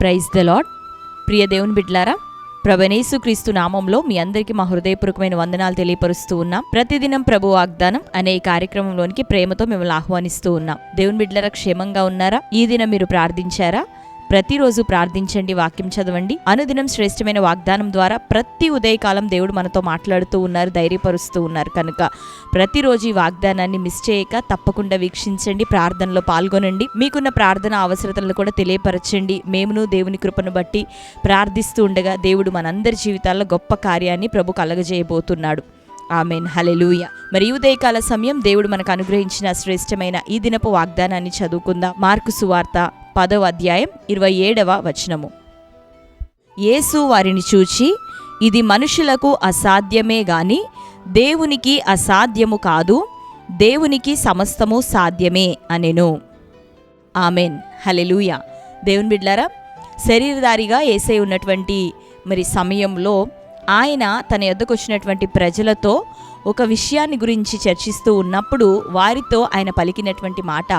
Praise the lord. ప్రియ దేవుని బిడ్డలారా, ప్రభువైన క్రీస్తు నామంలో మీ అందరికీ మా హృదయపూర్వకమైన వందనాలు తెలియపరుస్తూ ఉన్నాం. ప్రతిదినం ప్రభు వాగ్దానం అనే ఈ కార్యక్రమంలోనికి ప్రేమతో మిమ్మల్ని ఆహ్వానిస్తూ ఉన్నాం. దేవుని బిడ్డలారా, క్షేమంగా ఉన్నారా? ఈ దినం మీరు ప్రార్థించారా? ప్రతిరోజు ప్రార్థించండి, వాక్యం చదవండి. అనుదినం శ్రేష్టమైన వాగ్దానం ద్వారా ప్రతి ఉదయకాలం దేవుడు మనతో మాట్లాడుతూ ఉన్నారు, ధైర్యపరుస్తూ ఉన్నారు. కనుక ప్రతిరోజు ఈ వాగ్దానాన్ని మిస్ చేయక తప్పకుండా వీక్షించండి, ప్రార్థనలో పాల్గొనండి. మీకున్న ప్రార్థన అవసరతలను కూడా తెలియపరచండి. మేమును దేవుని కృపను బట్టి ప్రార్థిస్తూ ఉండగా దేవుడు మనందరి జీవితాల్లో గొప్ప కార్యాన్ని ప్రభు కలగజేయబోతున్నాడు. ఆమెన్, హల్లెలూయా. మరి ఉదయకాల సమయం దేవుడు మనకు అనుగ్రహించిన శ్రేష్టమైన ఈ దినపు వాగ్దానాన్ని చదువుకుందాం. మార్కు సువార్త 10వ అధ్యాయం 27వ వచనము. యేసు వారిని చూచి, ఇది మనుషులకు అసాధ్యమే గాని దేవునికి అసాధ్యము కాదు, దేవునికి సమస్తము సాధ్యమే అనెను. ఆమెన్, హల్లెలూయా. దేవుని బిడ్డలారా, శరీరధారిగా యేసయ్య ఉన్నటువంటి మరి సమయంలో ఆయన తన యొద్దకు వచ్చినటువంటి ప్రజలతో ఒక విషయాన్ని గురించి చర్చిస్తూ ఉన్నప్పుడు వారితో ఆయన పలికినటువంటి మాట.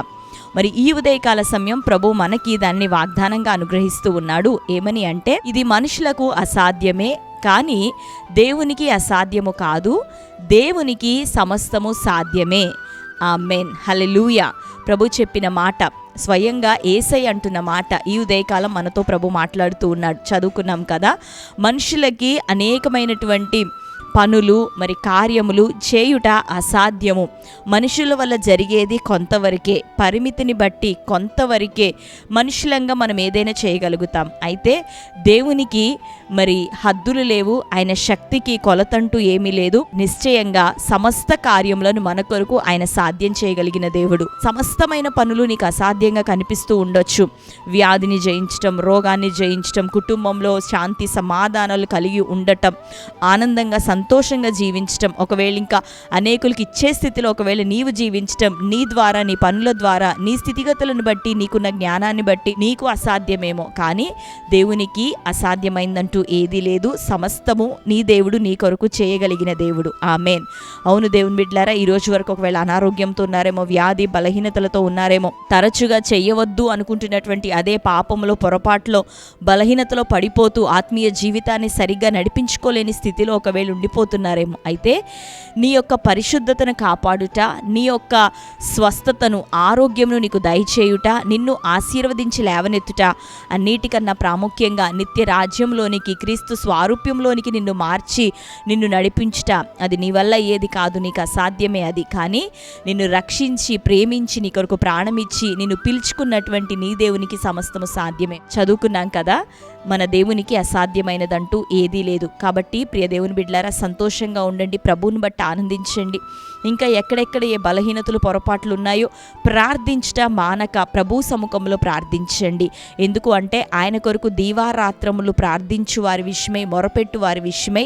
మరి ఈ ఉదయకాల సమయం ప్రభు మనకి దాన్ని వాగ్దానంగా అనుగ్రహిస్తూ ఉన్నాడు. ఏమని అంటే, ఇది మనుషులకు అసాధ్యమే కానీ దేవునికి అసాధ్యము కాదు, దేవునికి సమస్తము సాధ్యమే. ఆమెన్, హల్లెలూయా. ప్రభు చెప్పిన మాట, స్వయంగా యేసయ్య అంటున్న మాట ఈ ఉదయకాలం మనతో ప్రభు మాట్లాడుతూ ఉన్నాడు. చదువుకున్నాం కదా, మనుషులకి అనేకమైనటువంటి పనులు మరి కార్యములు చేయుట అసాధ్యము. మనుషుల వల్ల జరిగేది కొంతవరకే, పరిమితిని బట్టి కొంతవరకే మనుషులంగా మనం ఏదైనా చేయగలుగుతాం. అయితే దేవునికి మరి హద్దులు లేవు, ఆయన శక్తికి కొలతంటూ ఏమీ లేదు. నిశ్చయంగా సమస్త కార్యములను మన కొరకు ఆయన సాధ్యం చేయగలిగిన దేవుడు. సమస్తమైన పనులు నీకు అసాధ్యంగా కనిపిస్తూ ఉండొచ్చు. వ్యాధిని జయించటం, రోగాన్ని జయించటం, కుటుంబంలో శాంతి సమాధానాలు కలిగి ఉండటం, ఆనందంగా సంతోషంగా జీవించటం, ఒకవేళ ఇంకా అనేకులకి ఇచ్చే స్థితిలో ఒకవేళ నీవు జీవించటం, నీ ద్వారా నీ పనుల ద్వారా నీ స్థితిగతులను బట్టి నీకున్న జ్ఞానాన్ని బట్టి నీకు అసాధ్యమేమో, కానీ దేవునికి అసాధ్యమైందంటూ ఏదీ లేదు. సమస్తము నీ దేవుడు నీ కొరకు చేయగలిగిన దేవుడు. ఆమెన్. అవును దేవుని బిడ్డలారా, ఈ రోజు వరకు ఒకవేళ అనారోగ్యంతో ఉన్నారేమో, వ్యాధి బలహీనతలతో ఉన్నారేమో, తరచుగా చెయ్యవద్దు అనుకుంటున్నటువంటి అదే పాపంలో పొరపాట్లో బలహీనతలో పడిపోతూ ఆత్మీయ జీవితాన్ని సరిగ్గా నడిపించుకోలేని స్థితిలో ఒకవేళ ఉండిపోతున్నారేమో, అయితే నీ యొక్క పరిశుద్ధతను కాపాడుట, నీ యొక్క స్వస్థతను ఆరోగ్యమును నీకు దయచేయుట, నిన్ను ఆశీర్వదించి లేవనెత్తుట, అన్నిటికన్నా ప్రాముఖ్యంగా నిత్య రాజ్యంలోనికి, క్రీస్తు స్వారూప్యంలోనికి నిన్ను మార్చి నిన్ను నడిపించుట, అది నీ వల్ల ఏది కాదు, నీకు అసాధ్యమే అది. కానీ నిన్ను రక్షించి ప్రేమించి నీ కొరకు ప్రాణమిచ్చి నిన్ను పిలుచుకున్నటువంటి నీ దేవునికి సమస్తము సాధ్యమే. చదువుకున్నాం కదా, మన దేవునికి అసాధ్యమైనదంటూ ఏదీ లేదు. కాబట్టి ప్రియ దేవుని బిడ్డలారా, సంతోషంగా ఉండండి, ప్రభువుని బట్టి ఆనందించండి. ఇంకా ఎక్కడెక్కడ ఏ బలహీనతలు పొరపాట్లు ఉన్నాయో ప్రార్థించట మానక ప్రభు సముఖంలో ప్రార్థించండి. ఎందుకు అంటే ఆయన కొరకు దీవారాత్రములు ప్రార్థించు వారి విషయమై, మొరపెట్టు వారి విషయమై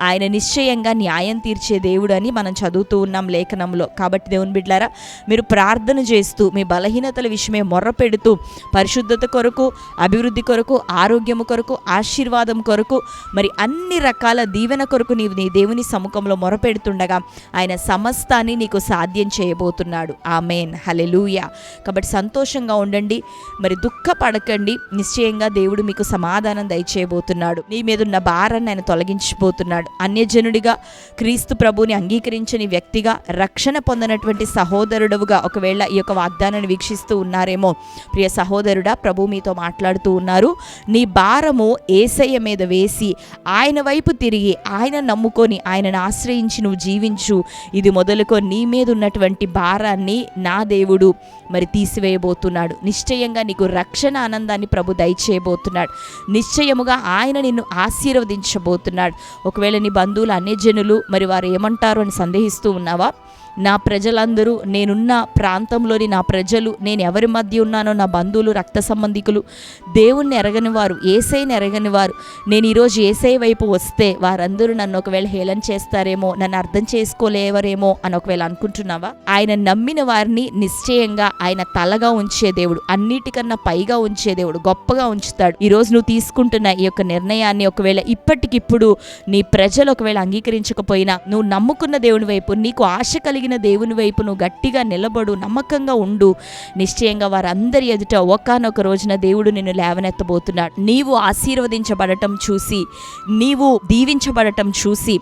ఆయన నిశ్చయంగా న్యాయం తీర్చే దేవుడు అని మనం చదువుతూ ఉన్నాం లేఖనంలో. కాబట్టి దేవుని బిడ్డలారా, మీరు ప్రార్థన చేస్తూ మీ బలహీనతల విషయమై మొర్రపెడుతూ పరిశుద్ధత కొరకు, అభివృద్ధి కొరకు, ఆరోగ్యము కొరకు, ఆశీర్వాదం కొరకు, మరి అన్ని రకాల దీవెన కొరకు నీవు నీ దేవుని సముఖంలో మొరపెడుతుండగా ఆయన సమస్తాన్ని నీకు సాధ్యం చేయబోతున్నాడు. ఆమెన్, హల్లెలూయా. కాబట్టి సంతోషంగా ఉండండి, మరి దుఃఖపడకండి. నిశ్చయంగా దేవుడు మీకు సమాధానం దయచేయబోతున్నాడు. నీ మీద ఉన్న భారాన్ని ఆయన తొలగించిపోతున్నాడు. అన్యజనుడిగా, క్రీస్తు ప్రభుని అంగీకరించని వ్యక్తిగా, రక్షణ పొందినటువంటి సహోదరుడుగా ఒకవేళ ఈ యొక్క వాగ్దానాన్ని వీక్షిస్తూ ఉన్నారేమో, ప్రియ సహోదరుడా, ప్రభు మీతో మాట్లాడుతూ ఉన్నారు. నీ భారము యేసయ్య మీద వేసి ఆయన వైపు తిరిగి ఆయన నమ్ముకొని ఆయనను ఆశ్రయించి నువ్వు జీవించు. ఇది మొదలుకో నీ మీద ఉన్నటువంటి భారాన్ని నా దేవుడు మరి తీసివేయబోతున్నాడు. నిశ్చయంగా నీకు రక్షణ ఆనందాన్ని ప్రభు దయచేయబోతున్నాడు. నిశ్చయముగా ఆయన నిన్ను ఆశీర్వదించబోతున్నాడు. ఒకవేళ నీ బంధువులు అన్యజనులు మరి వారు ఏమంటారు అని సందేహిస్తూ ఉన్నావా? నా ప్రజలందరూ, నేనున్న ప్రాంతంలోని నా ప్రజలు, నేను ఎవరి మధ్య ఉన్నానో నా బంధువులు, రక్త సంబంధికులు, దేవుణ్ణి ఎరగని వారు, యేసయ్యని ఎరగని వారు, నేను ఈరోజు యేసయ్య వైపు వస్తే వారందరూ నన్ను ఒకవేళ హేళన చేస్తారేమో, నన్ను అర్థం చేసుకోలేవరేమో అని ఒకవేళ అనుకుంటున్నావా? ఆయన నమ్మిన వారిని నిశ్చయంగా ఆయన తలగా ఉంచే దేవుడు, అన్నిటికన్నా పైగా ఉంచే దేవుడు, గొప్పగా ఉంచుతాడు. ఈ రోజు నువ్వు తీసుకుంటున్న ఈ యొక్క నిర్ణయాన్ని ఒకవేళ ఇప్పటికిప్పుడు నీ ప్రజలు ఒకవేళ అంగీకరించకపోయినా, నువ్వు నమ్ముకున్న దేవుని వైపు, నీకు ఆశ కలిగిన దేవుని వైపు నువ్వు గట్టిగా నిలబడు, నమ్మకంగా ఉండు. నిశ్చయంగా వారందరి ఎదుట ఒకానొక రోజున దేవుడు నిన్ను లేవనెత్తబోతున్నాడు. నీవు ఆశీర్వదించబడటం చూసి, నీవు దీవించబడటం చూసి,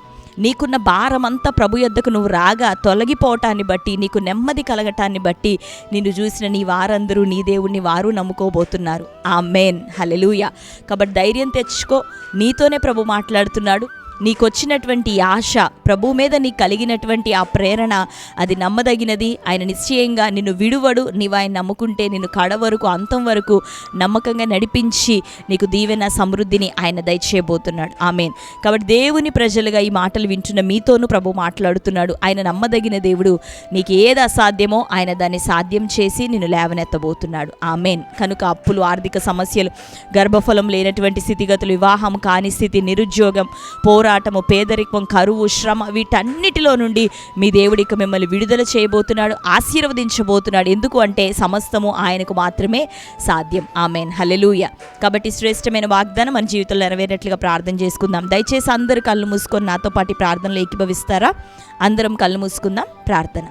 నీకున్న భారమంతా ప్రభు యొద్దకు నువ్వు రాగా తొలగిపోవటాన్ని బట్టి, నీకు నెమ్మది కలగటాన్ని బట్టి నిన్ను చూసిన నీ వారందరూ నీ దేవుణ్ణి వారు నమ్ముకోబోతున్నారు. ఆమేన్, హల్లెలూయా. కాబట్టి ధైర్యం తెచ్చుకో, నీతోనే ప్రభు మాట్లాడుతున్నాడు. నీకొచ్చినటువంటి ఆశ, ప్రభు మీద నీకు కలిగినటువంటి ఆ ప్రేరణ, అది నమ్మదగినది. ఆయన నిశ్చయంగా నిన్ను విడువడు. నీవు ఆయన నమ్ముకుంటే నిన్ను కడ వరకు, అంతం వరకు నమ్మకంగా నడిపించి నీకు దీవెన సమృద్ధిని ఆయన దయచేయబోతున్నాడు. ఆమేన్. కాబట్టి దేవుని ప్రజలుగా ఈ మాటలు వింటున్న మీతోనూ ప్రభు మాట్లాడుతున్నాడు. ఆయన నమ్మదగిన దేవుడు. నీకు ఏది అసాధ్యమో ఆయన దాన్ని సాధ్యం చేసి నిన్ను లేవనెత్తబోతున్నాడు. ఆమేన్. కనుక అప్పులు, ఆర్థిక సమస్యలు, గర్భఫలం లేనటువంటి స్థితిగతులు, వివాహం కాని స్థితి, నిరుద్యోగం, పోరాటము, పేదరికం, కరువు, శ్రమ, వీటన్నిటిలో నుండి మీ దేవుడికి మిమ్మల్ని విడుదల చేయబోతున్నాడు, ఆశీర్వదించబోతున్నాడు. ఎందుకు అంటే సమస్తము ఆయనకు మాత్రమే సాధ్యం. ఆమేన్, హల్లెలూయా. కాబట్టి శ్రేష్టమైన వాగ్దానం మన జీవితంలో నెరవేరేట్లుగా ప్రార్థన చేసుకుందాం. దయచేసి అందరు కళ్ళు మూసుకొని నాతో పాటు ప్రార్థనలో ఏకీభవిస్తారా? అందరం కళ్ళు మూసుకుందాం. ప్రార్థన.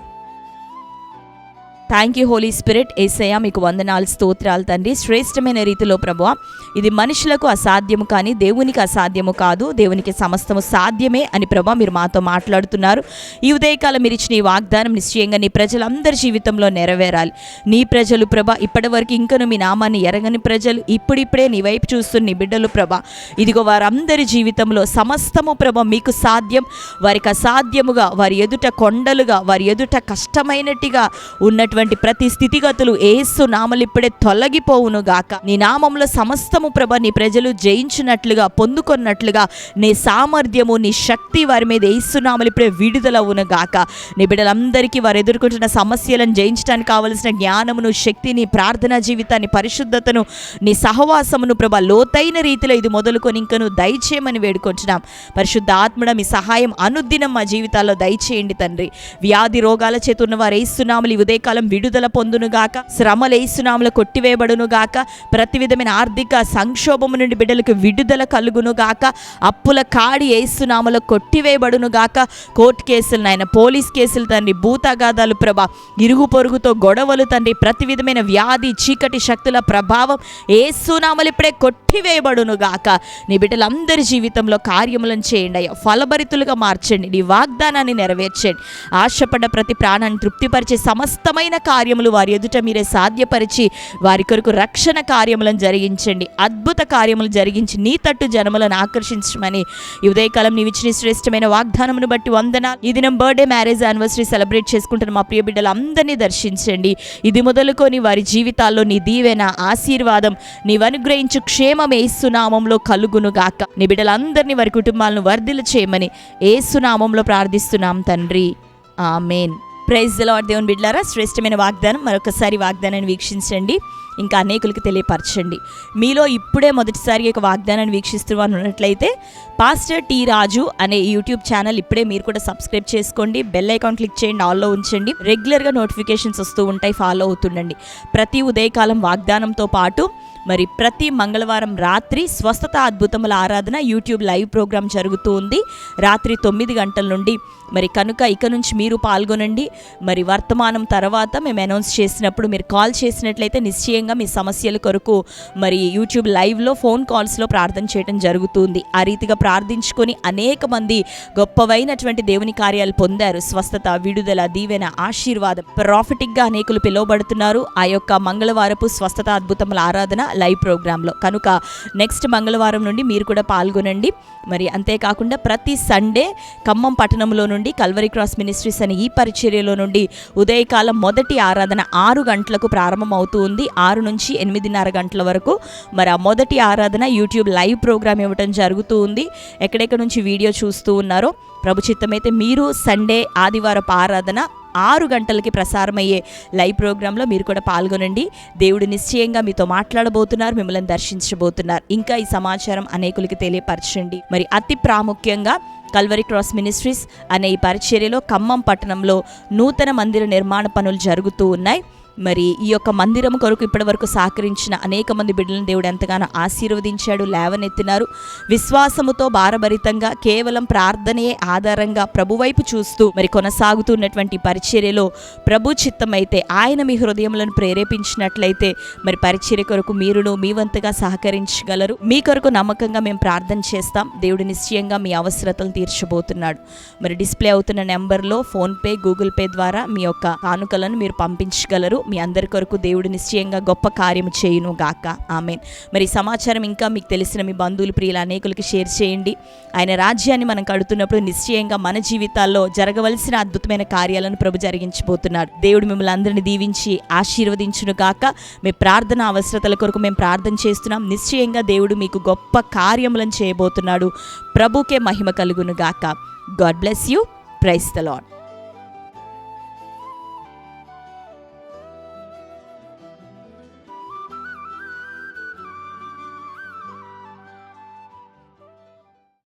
Thank you holy spirit. యేసయ్యా మీకు వందనాలు, స్తోత్రాలు తండ్రి. శ్రేష్టమైన రీతిలో ప్రభువా, ఇది మనుషులకు అసాధ్యము కానీ దేవునికి అసాధ్యము కాదు, దేవునికి సమస్తము సాధ్యమే అని ప్రభా మీరు మాతో మాట్లాడుతున్నారు. ఈ ఉదయకాలం మీరు ఇచ్చిన ఈ వాగ్దానం నిశ్చయంగా నీ ప్రజలందరి జీవితంలో నెరవేరాలి. నీ ప్రజలు ప్రభా, ఇప్పటి వరకు ఇంకను మీ నామాన్ని ఎరగని ప్రజలు, ఇప్పుడిప్పుడే నీ వైపు చూస్తున్న నీ బిడ్డలు ప్రభా, ఇదిగో వారందరి జీవితంలో సమస్తము ప్రభా మీకు సాధ్యం. వారికి అసాధ్యముగా, వారి ఎదుట కొండలుగా, వారి ఎదుట కష్టమైనట్టుగా ఉన్నటువంటి ప్రతి స్థితిగతులు యేసు నామములో ఇప్పుడే తొలగిపోవును గాక. నీ నామములో సమస్తము ప్రభా నీ ప్రజలు జయించినట్లుగా, పొందుకున్నట్లుగా నీ సామర్థ్యము, నీ శక్తి వారి మీద యేసు నామములో ఇప్పుడే విడుదలవును గాక. నీ బిడ్డలందరికీ వారు ఎదుర్కొంటున్న సమస్యలను జయించడానికి కావలసిన జ్ఞానమును, శక్తిని, ప్రార్థనా జీవితాన్ని, పరిశుద్ధతను, నీ సహవాసమును ప్రభా లోతైన రీతిలో ఇది మొదలుకొని ఇంకను దయచేయమని వేడుకొంటున్నాం. పరిశుద్ధ ఆత్మడ మీ సహాయం అనుదినం మా జీవితాల్లో దయచేయండి తండ్రి. వ్యాధి రోగాల చేత ఉన్న వారు యేసు నామములో ఈ ఉదయకాలం విడుదల పొందునుగాక. శ్రమలు యేసు నామములో కొట్టివేయబడునుగాక. ప్రతి విధమైన ఆర్థిక సంక్షోభము నుండి బిడ్డలకు విడుదల కలుగునుగాక. అప్పుల కాడి యేసు నామములో కొట్టివేయబడునుగాక. కోర్టు కేసులు నాయన, పోలీస్ కేసులు తండ్రి, భూతగాదాలు ప్రభా, ఇరుగు పొరుగుతో గొడవలు తండ్రి, ప్రతి విధమైన వ్యాధి, చీకటి శక్తుల ప్రభావం యేసు నామములో ఇప్పుడే కొట్టివేయబడునుగాక. నీ బిడ్డలందరి జీవితంలో కార్యములను చేయండి అయ్యా, ఫలభరితులుగా మార్చండి, నీ వాగ్దానాన్ని నెరవేర్చండి. ఆశపడ్డ ప్రతి ప్రాణాన్ని తృప్తిపరిచే సమస్తమైన కార్యములు వారి ఎదుట మీరే సాధ్యపరిచి వారి కొరకు రక్షణ కార్యములను జరిగించండి, అద్భుత కార్యములు జరిగించి నీ తట్టు జనములను ఆకర్షించమని ఈ ఉదయకాలం నీవు ఇచ్చిన శ్రేష్టమైన వాగ్దానమును బట్టి వందనాలు. ఈ దినం బర్త్డే, మ్యారేజ్, యానివర్సరీ సెలబ్రేట్ చేసుకుంటున్న మా ప్రియ బిడ్డలందరినీ దర్శించండి. ఇది మొదలుకొని వారి జీవితాల్లో నీ దీవెన, ఆశీర్వాదం, నీవు అనుగ్రహించు క్షేమం యేసు నామములో కలుగును గాక. నీ బిడ్డలందరినీ, వారి కుటుంబాలను వర్ధిల్ల చేయమని యేసు నామములో ప్రార్థిస్తున్నాం తండ్రి. ఆమేన్. Praise the lord. దేవుని బిడ్డలారా, శ్రేష్టమైన వాగ్దానం మరొకసారి వాగ్దానాన్ని వీక్షించండి, ఇంకా అనేకులకు తెలియపరచండి. మీలో ఇప్పుడే మొదటిసారి ఒక వాగ్దానాన్ని వీక్షిస్తూ ఉన్నట్లయితే పాస్టర్ టి రాజు అనే యూట్యూబ్ ఛానల్ ఇప్పుడే మీరు కూడా సబ్స్క్రైబ్ చేసుకోండి. బెల్ ఐకాన్ క్లిక్ చేయండి, ఆల్లో ఉంచండి. రెగ్యులర్గా నోటిఫికేషన్స్ వస్తూ ఉంటాయి, ఫాలో అవుతుండండి. ప్రతి ఉదయకాలం వాగ్దానంతో పాటు మరి ప్రతి మంగళవారం రాత్రి స్వస్థత అద్భుతముల ఆరాధన యూట్యూబ్ లైవ్ ప్రోగ్రాం జరుగుతూ ఉంది రాత్రి 9 గంటల నుండి. మరి కనుక ఇక నుంచి మీరు పాల్గొనండి. మరి వర్తమానం తర్వాత మేము అనౌన్స్ చేసినప్పుడు మీరు కాల్ చేసినట్లయితే నిశ్చయంగా మీ సమస్యల కొరకు మరి యూట్యూబ్ లైవ్లో ఫోన్ కాల్స్లో ప్రార్థన చేయడం జరుగుతుంది. ఆ రీతిగా ప్రార్థించుకొని అనేక మంది గొప్పవైనటువంటి దేవుని కార్యాలు పొందారు. స్వస్థత, విడుదల, దీవెన, ఆశీర్వాదం, ప్రాఫిటిక్గా అనేకులు పిలువబడుతున్నారు ఆ యొక్క మంగళవారపు స్వస్థత అద్భుతముల ఆరాధన లైవ్ ప్రోగ్రాంలో. కనుక నెక్స్ట్ మంగళవారం నుండి మీరు కూడా పాల్గొనండి. మరి అంతేకాకుండా ప్రతి సండే ఖమ్మం పట్టణంలో నుండి కల్వరీ క్రాస్ మినిస్ట్రీస్ అనే ఈ పరిచర్యలో నుండి ఉదయకాలం మొదటి ఆరాధన 6 గంటలకు ప్రారంభం అవుతూ ఉంది. 6 నుంచి 8:30 గంటల వరకు మరి ఆ మొదటి ఆరాధన యూట్యూబ్ లైవ్ ప్రోగ్రామ్ ఇవ్వడం జరుగుతూ ఉంది. ఎక్కడెక్కడ నుంచి వీడియో చూస్తూ ఉన్నారో ప్రభు చిత్తమైతే మీరు సండే, ఆదివారపు ఆరాధన 6 గంటలకి ప్రసారమయ్యే లైవ్ ప్రోగ్రాంలో మీరు కూడా పాల్గొనండి. దేవుడు నిశ్చయంగా మీతో మాట్లాడబోతున్నారు, మిమ్మల్ని దర్శించబోతున్నారు. ఇంకా ఈ సమాచారం అనేకులకి తెలియపరచండి. మరి అతి ప్రాముఖ్యంగా కల్వరీ క్రాస్ మినిస్ట్రీస్ అనే ఈ పరిచర్యలో ఖమ్మం పట్టణంలో నూతన మందిర నిర్మాణ పనులు జరుగుతూ ఉన్నాయి. మరి ఈ యొక్క మందిరం కొరకు ఇప్పటివరకు సహకరించిన అనేక మంది బిడ్డలను దేవుడు ఎంతగానో ఆశీర్వదించాడు, లేవనెత్తినారు. విశ్వాసముతో భారభరితంగా కేవలం ప్రార్థనే ఆధారంగా ప్రభువైపు చూస్తూ మరి కొనసాగుతున్నటువంటి పరిచర్యలో ప్రభు చిత్తమైతే, ఆయన మీ హృదయములను ప్రేరేపించినట్లయితే మరి పరిచర్య కొరకు మీరును మీ వంతుగా సహకరించగలరు. మీ కొరకు నమ్మకంగా మేము ప్రార్థన చేస్తాం. దేవుడు నిశ్చయంగా మీ అవసరతలు తీర్చబోతున్నాడు. మరి డిస్ప్లే అవుతున్న నెంబర్లో ఫోన్పే, గూగుల్ పే ద్వారా మీ యొక్క కానుకలను మీరు పంపించగలరు. మీ అందరి కొరకు దేవుడు నిశ్చయంగా గొప్ప కార్యము చేయును గాక. ఆమేన్. మరి సమాచారం ఇంకా మీకు తెలిసిన మీ బంధువులు, ప్రియులు అనేకులకి షేర్ చేయండి. ఆయన రాజ్యాన్ని మనం కడుతున్నప్పుడు నిశ్చయంగా మన జీవితాల్లో జరగవలసిన అద్భుతమైన కార్యాలను ప్రభు జరిగించబోతున్నాడు. దేవుడు మిమ్మల్ని అందరిని దీవించి ఆశీర్వదించును గాక. మీ ప్రార్థన అవసరతల కొరకు మేము ప్రార్థన చేస్తున్నాం. నిశ్చయంగా దేవుడు మీకు గొప్ప కార్యములను చేయబోతున్నాడు. ప్రభుకే మహిమ కలుగును గాక. God bless you. Praise the lord.